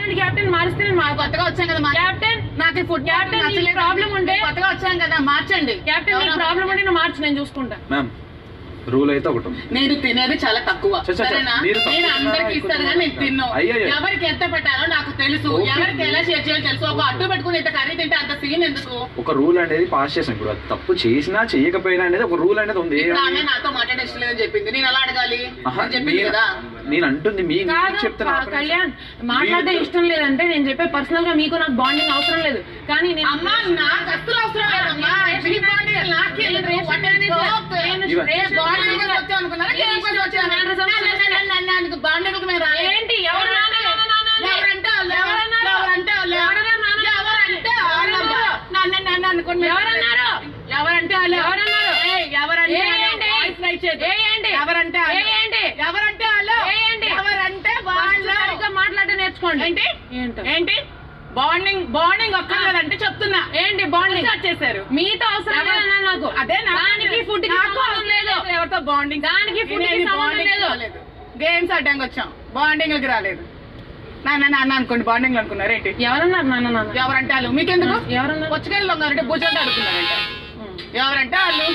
ఏంటి కెప్టెన్ మారిస్తే కొత్తగా వచ్చాం కదా కెప్టెన్ నాకు ఫుడ్ కెప్టెన్ ప్రాబ్లం ఉంటే కొత్తగా వచ్చాం కదా మార్చండి. కెప్టెన్ ప్రాబ్లం ఉంటే నువ్వు మార్చు, నేను చూసుకుంటా. మ్యామ్ రూల్ అయితే ఒకటి ఉంది. నేను తినేది చాలా తక్కువ సరేనా? నేను అందరికి ఇస్తాను కానీ నేను తిన్ను. ఎవరికి ఎంత పెట్టాలో నాకు తెలుసు, ఎవరికి ఎలా షేర్ చేయాలో తెలుసు. ఒక అడ్డు పెట్టుకుని ఇంత కర్రీ తింటే అంత సీన్ ఎందుకు? ఒక రూల్ అనేది పాస్ చేసాం. ఇప్పుడు అది తప్పు చేసినా చేయకపోయినా అనేది ఒక రూల్ అనేది ఉంది. ఆమె నాతో మాట్లాడే ఇష్టం లేదని చెప్పింది, నేను ఎలా అడగాలి? చెప్పింది కదా. నేను అంటుంది చెప్తాను. కళ్యాణ్ మాట్లాడే ఇష్టం లేదంటే నేను చెప్పే పర్సనల్ గా మీకు నాకు బాండింగ్ అవసరం లేదు. కానీ అమ్మా నాకు అస్సలు అవసరం లేదమ్మా. మాట్లాడే నేర్చుకోండి. ఏంటి బాండింగ్ ఒక్కలేదంటే చెప్తున్నా. ఏంటి బాండింగ్ చేశారు మీతో అవసరం లేదన్నా నాకు. అదే దానికి ఫుడ్ లేదు, ఎవరితో బాండింగ్, దానికి ఫుడ్ లేదు. గేమ్స్ ఆడడానికి వచ్చాం, బాండింగ్ రాలేదు. నాన్న అనుకోండి బాండింగ్ అనుకున్నారు ఏంటి? ఎవరన్నారు నాన్న? ఎవరంటే వాళ్ళు మీకెందుకు? ఎవరన్నారు? పుచ్చకాయలు లొంగారంటే భుజంగా అనుకున్నారంటే ఎవరంటే వాళ్ళు